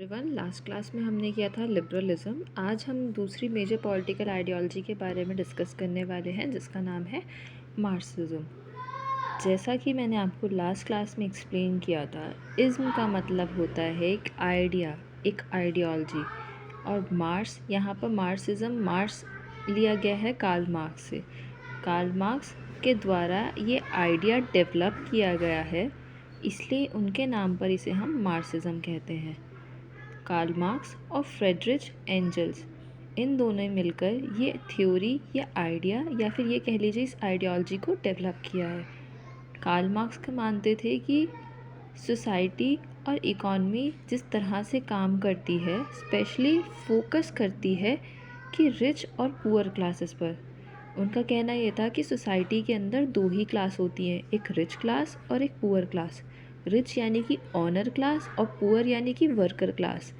Everyone, last class में हमने किया था लिबरलिज्म। आज हम दूसरी मेजर पॉलिटिकल आइडियोलॉजी के बारे में डिस्कस करने वाले हैं जिसका नाम है मार्क्सिज्म। जैसा कि मैंने आपको लास्ट क्लास में एक्सप्लेन किया था, इज्म का मतलब होता है एक आइडिया, एक आइडियोलॉजी। और मार्क्स, यहाँ पर मार्क्सिज्म, मार्क्स लिया गया है कार्ल मार्क्स से। कार्ल मार्क्स के द्वारा ये आइडिया डेवलप किया गया है, इसलिए उनके नाम पर इसे हम मार्क्सिज्म कहते हैं। कार्ल मार्क्स और फ्रेडरिच एंजल्स, इन दोनों ने मिलकर ये थ्योरी या आइडिया या फिर ये कह लीजिए इस आइडियोलॉजी को डेवलप किया है। कार्ल मार्क्स का मानते थे कि सोसाइटी और इकॉनमी जिस तरह से काम करती है, स्पेशली फोकस करती है कि रिच और पुअर क्लासेस पर। उनका कहना ये था कि सोसाइटी के अंदर दो ही क्लास होती हैं, एक रिच क्लास और एक पुअर क्लास। रिच यानी कि ऑनर क्लास और पुअर यानी कि वर्कर क्लास।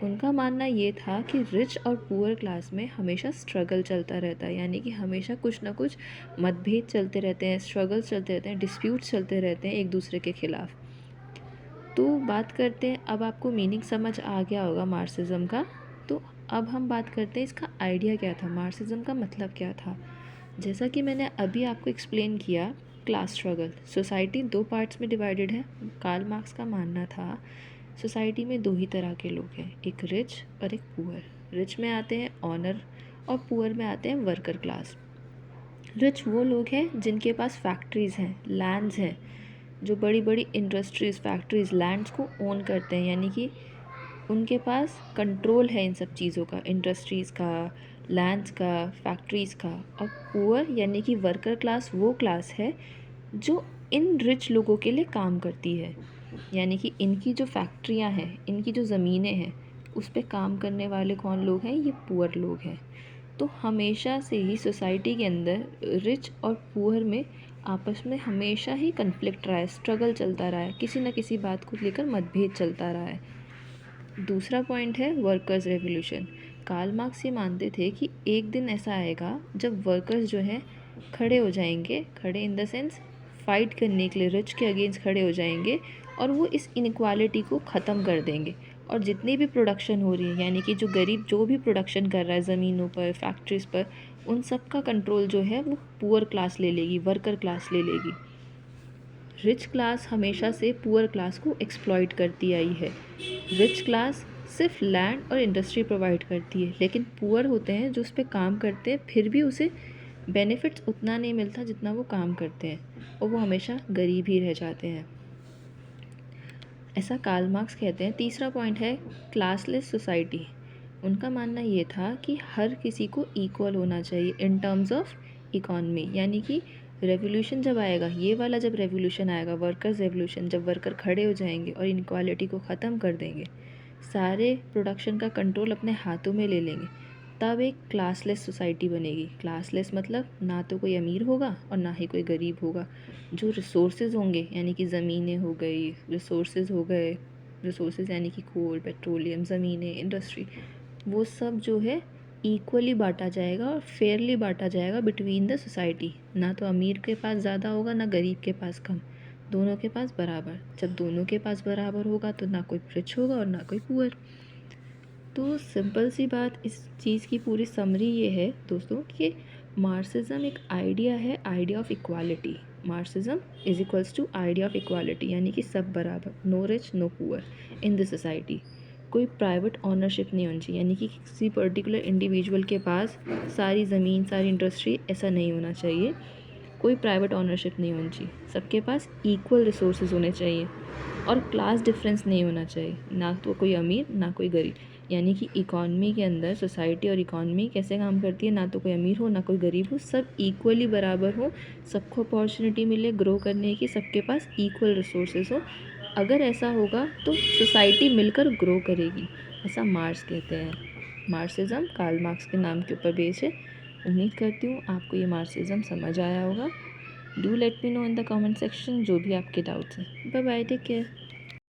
उनका मानना ये था कि रिच और पुअर क्लास में हमेशा स्ट्रगल चलता रहता है, यानी कि हमेशा कुछ ना कुछ मतभेद चलते रहते हैं, स्ट्रगल्स चलते रहते हैं, डिस्प्यूट्स चलते रहते हैं एक दूसरे के खिलाफ। तो बात करते हैं, अब आपको मीनिंग समझ आ गया होगा मार्क्सिज्म का। तो अब हम बात करते हैं इसका आइडिया क्या था, मार्क्सिज्म का मतलब क्या था। जैसा कि मैंने अभी आपको एक्सप्लेन किया, क्लास स्ट्रगल, सोसाइटी दो पार्ट्स में डिवाइडेड है। कार्ल मार्क्स का मानना था सोसाइटी में दो ही तरह के लोग हैं, एक रिच और एक पुअर। रिच में आते हैं ऑनर और पुअर में आते हैं वर्कर क्लास। रिच वो लोग हैं जिनके पास फैक्ट्रीज़ हैं, लैंड्स हैं, जो बड़ी बड़ी इंडस्ट्रीज़, फैक्ट्रीज़, लैंड्स को ओन करते हैं, यानी कि उनके पास कंट्रोल है इन सब चीज़ों का, इंडस्ट्रीज़ का, लैंड्स का, फैक्ट्रीज़ का। और पुअर यानी कि वर्कर क्लास वो क्लास है जो इन रिच लोगों के लिए काम करती है, यानी कि इनकी जो फैक्ट्रियां हैं, इनकी जो ज़मीनें हैं, उस पे काम करने वाले कौन लोग हैं, ये पुअर लोग हैं। तो हमेशा से ही सोसाइटी के अंदर रिच और पुअर में आपस में हमेशा ही कन्फ्लिक्ट रहा है, स्ट्रगल चलता रहा है, किसी न किसी बात को लेकर मतभेद चलता रहा है। दूसरा पॉइंट है वर्कर्स रेवोल्यूशन। कार्ल मार्क्स ये मानते थे कि एक दिन ऐसा आएगा जब वर्कर्स जो हैं खड़े हो जाएंगे, खड़े इन द सेंस फाइट करने के लिए रिच के अगेंस्ट खड़े हो जाएंगे, और वो इस इनक्वालिटी को ख़त्म कर देंगे। और जितनी भी प्रोडक्शन हो रही है, यानी कि जो गरीब जो भी प्रोडक्शन कर रहा है ज़मीनों पर, फैक्ट्रीज़ पर, उन सब का कंट्रोल जो है वो पुअर क्लास ले लेगी, वर्कर क्लास ले लेगी। रिच क्लास हमेशा से पुअर क्लास को एक्सप्लॉइट करती आई है। रिच क्लास सिर्फ लैंड और इंडस्ट्री प्रोवाइड करती है, लेकिन पुअर होते हैं जो उस पर काम करते हैं, फिर भी उसे बेनिफिट्स उतना नहीं मिलता जितना वो काम करते हैं, और वो हमेशा गरीब ही रह जाते हैं, ऐसा कार्ल मार्क्स कहते हैं। तीसरा पॉइंट है क्लासलेस सोसाइटी। उनका मानना ये था कि हर किसी को इक्वल होना चाहिए इन टर्म्स ऑफ इकॉनमी, यानी कि रेवोल्यूशन जब आएगा, ये वाला जब रेवोल्यूशन आएगा, वर्कर्स रेवोल्यूशन, जब वर्कर खड़े हो जाएंगे और इनक्वालिटी को ख़त्म कर देंगे, सारे प्रोडक्शन का कंट्रोल अपने हाथों में ले लेंगे, तब एक क्लासलेस सोसाइटी बनेगी। क्लासलेस मतलब ना तो कोई अमीर होगा और ना ही कोई गरीब होगा। जो रिसोर्सेज होंगे, यानी कि ज़मीनें हो गई, रिसोर्सेज हो गए, रिसोर्सेज यानी कि कोल, पेट्रोलियम, ज़मीनें, इंडस्ट्री, वो सब जो है इक्वली बांटा जाएगा और फेयरली बांटा जाएगा बिटवीन द सोसाइटी। ना तो अमीर के पास ज़्यादा होगा, ना गरीब के पास कम, दोनों के पास बराबर। जब दोनों के पास बराबर होगा तो ना कोई रिच होगा और ना कोई पुअर। तो सिंपल सी बात, इस चीज़ की पूरी समरी ये है दोस्तों कि मार्क्सिज्म एक आइडिया है, idea of equality. Marxism is equals to idea of equality, यानी कि सब बराबर, no rich no poor in the society. कोई प्राइवेट ऑनरशिप नहीं होनी चाहिए, यानी कि किसी पर्टिकुलर इंडिविजुअल के पास सारी ज़मीन, सारी इंडस्ट्री, ऐसा नहीं होना चाहिए। कोई प्राइवेट ऑनरशिप नहीं होनी चाहिए, सबके पास इक्वल रिसोर्सेज होने चाहिए, और क्लास डिफरेंस नहीं होना चाहिए, ना तो कोई अमीर ना कोई गरीब। यानी कि इकॉनमी के अंदर सोसाइटी और इकॉनमी कैसे काम करती है, ना तो कोई अमीर हो ना कोई गरीब हो, सब इक्वली बराबर हो, सबको अपॉर्चुनिटी मिले ग्रो करने की, सबके पास इक्वल रिसोर्सेज हो। अगर ऐसा होगा तो सोसाइटी मिलकर ग्रो करेगी, ऐसा मार्क्स कहते हैं। मार्क्सिज्म कार्ल मार्क्स के नाम के ऊपर बेस है। उम्मीद करती हूँ आपको ये मार्क्सिज्म समझ आया होगा। Do let me know in the comment section जो भी आपके डाउट्स हैं। Bye bye, take care.